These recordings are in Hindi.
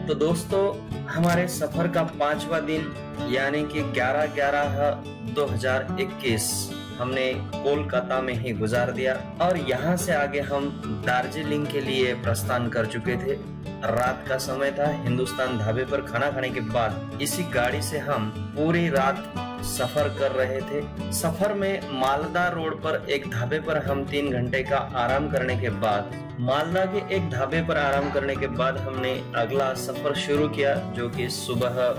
तो दोस्तों, हमारे सफर का 5वां दिन यानी कि 11/11/2021 हमने कोलकाता में ही गुजार दिया और यहाँ से आगे हम दार्जिलिंग के लिए प्रस्थान कर चुके थे। रात का समय था। हिंदुस्तान ढाबे पर खाना खाने के बाद इसी गाड़ी से हम पूरी रात सफर कर रहे थे। सफर में मालदा रोड पर एक ढाबे पर हम 3 घंटे का आराम करने के बाद हमने अगला सफर शुरू किया, जो कि सुबह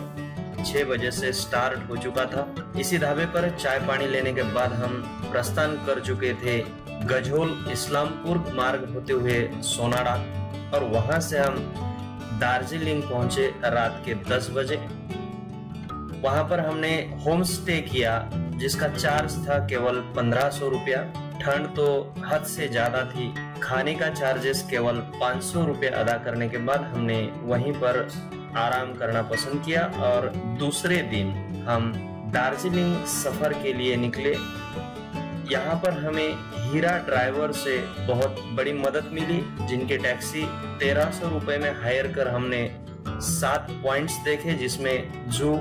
6 बजे से स्टार्ट हो चुका था। इसी ढाबे पर चाय पानी लेने के बाद हम प्रस्थान कर चुके थे गजोल इस्लामपुर मार्ग होते हुए सोनाडा और वहां से हम दार्जिलिंग पहुंचे रात के 10 बजे। वहां पर हमने होम स्टे किया जिसका चार्ज था केवल 1500 रुपया। ठंड तो हद से ज्यादा थी। खाने का चार्जेस केवल 500 रुपये अदा करने के बाद हमने वहीं पर आराम करना पसंद किया और दूसरे दिन हम दार्जिलिंग सफर के लिए निकले। यहाँ पर हमें हीरा ड्राइवर से बहुत बड़ी मदद मिली, जिनके टैक्सी 1300 रुपये में हायर कर हमने 7 पॉइंट्स देखे, जिसमें जू,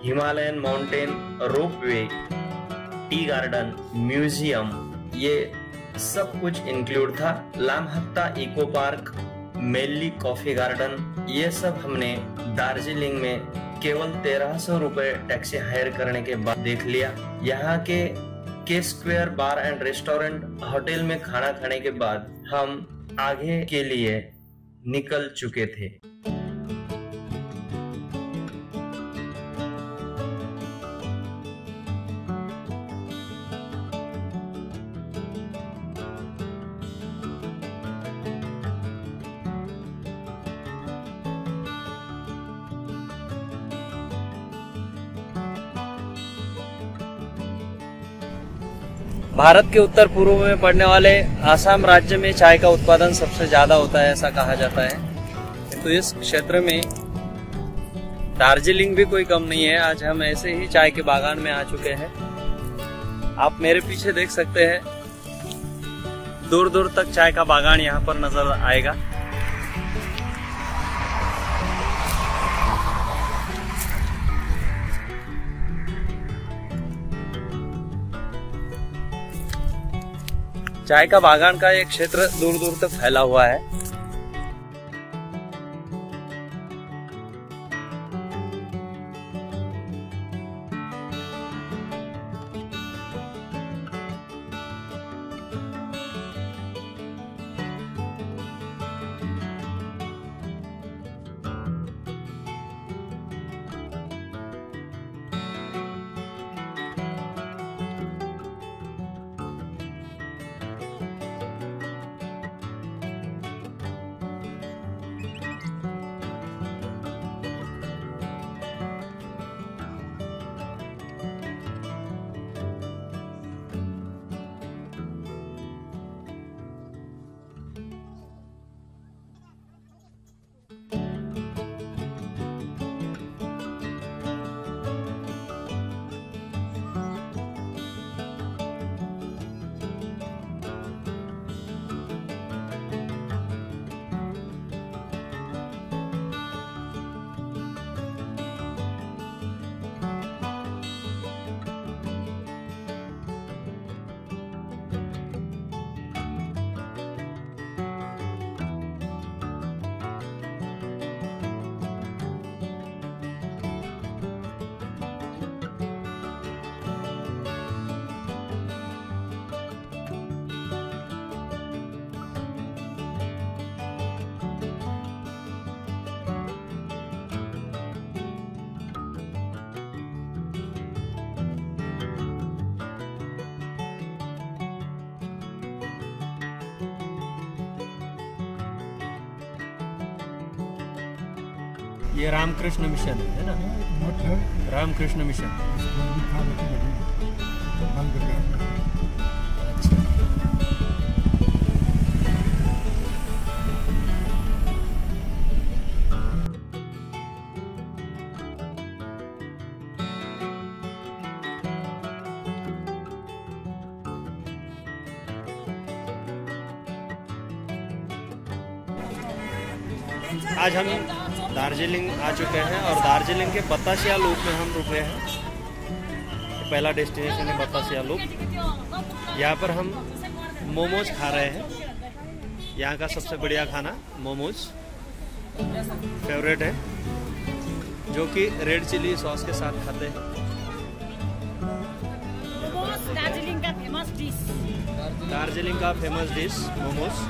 Himalayan mountain ropeway, tea garden, museum, ये सब कुछ इंक्लूड था। लामहत्ता इको पार्क, मेल्ली कॉफी गार्डन, ये सब हमने दार्जिलिंग में केवल 1300 रुपये टैक्सी हायर करने के बाद देख लिया। यहाँ के square bar and restaurant hotel में खाना खाने के बाद हम आगे के लिए निकल चुके थे। भारत के उत्तर पूर्व में पड़ने वाले आसाम राज्य में चाय का उत्पादन सबसे ज्यादा होता है, ऐसा कहा जाता है। तो इस क्षेत्र में दार्जिलिंग भी कोई कम नहीं है। आज हम ऐसे ही चाय के बागान में आ चुके हैं। आप मेरे पीछे देख सकते हैं, दूर दूर तक चाय का बागान यहाँ पर नजर आएगा। चाय का बागान का एक क्षेत्र दूर दूर तक फैला हुआ है। ये रामकृष्ण मिशन है ना? मठ है रामकृष्ण मिशन। आज हम दार्जिलिंग आ चुके हैं और दार्जिलिंग के बतासिया लूप में हम रुके हैं। पहला डेस्टिनेशन है बतासिया लूप। यहाँ पर हम मोमोज खा रहे हैं। यहाँ का सबसे बढ़िया खाना मोमोज फेवरेट है, जो कि रेड चिली सॉस के साथ खाते हैं। दार्जिलिंग का फेमस डिश। दार्जिलिंग का फेमस डिश मोमोज।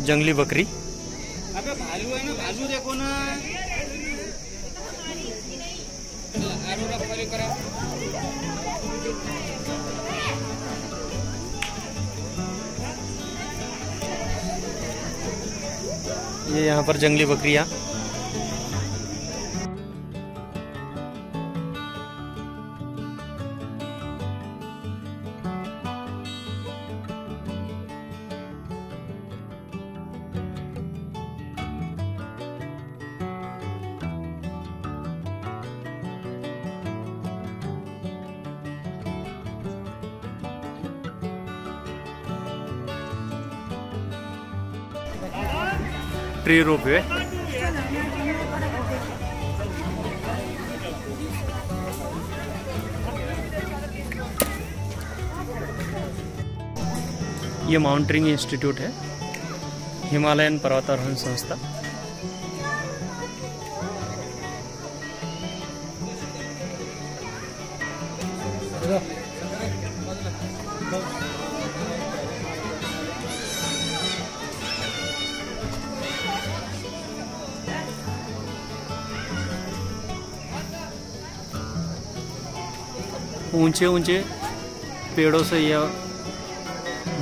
जंगली बकरी। अबे भालू है ना, भालू देखो ना। ये यहाँ पर जंगली बकरियाँ। Tree ropeway. ये माउंटेनिंग इंस्टीट्यूट है, हिमालयन पर्वतारोहण संस्था। ऊंचे ऊंचे पेड़ों से यह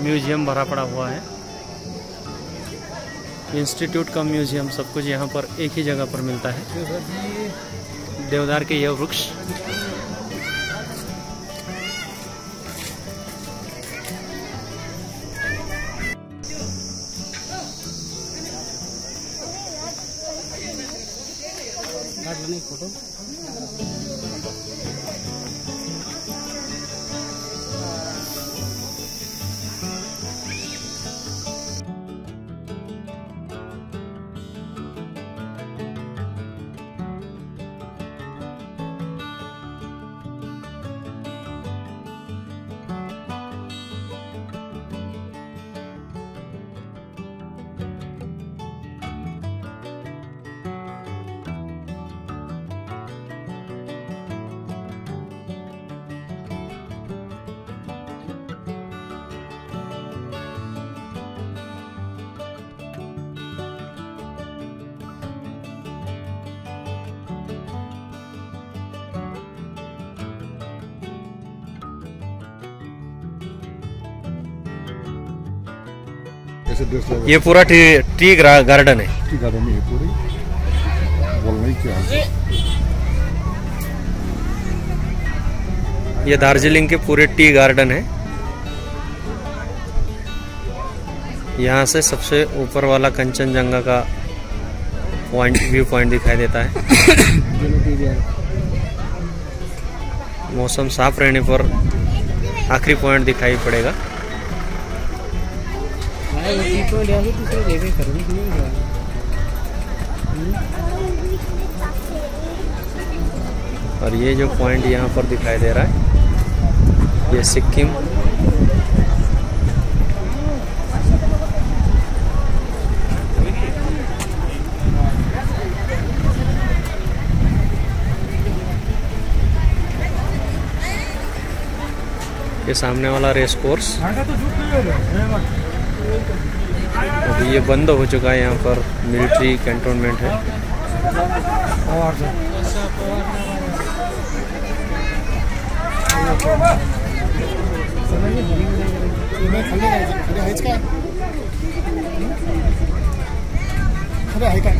म्यूजियम भरा पड़ा हुआ है। इंस्टीट्यूट का म्यूजियम सब कुछ यहाँ पर एक ही जगह पर मिलता है। देवदार के यह वृक्ष। फोटो ये पूरा टी गार्डन है। टी गार्डन है पूरी। बोलना ही क्या है। ये दार्जिलिंग के पूरे टी गार्डन है। यहाँ से सबसे ऊपर वाला कंचनजंगा का व्यू पॉइंट दिखाई देता है। मौसम साफ रहने पर आखिरी पॉइंट दिखाई पड़ेगा। और ये जो पॉइंट यहाँ पर दिखाई दे रहा है, ये सिक्किम ये सामने वाला रेस कोर्स अभी ये बंद हो चुका है। यहाँ पर मिलिट्री कैंटोनमेंट है। खरे आहे का?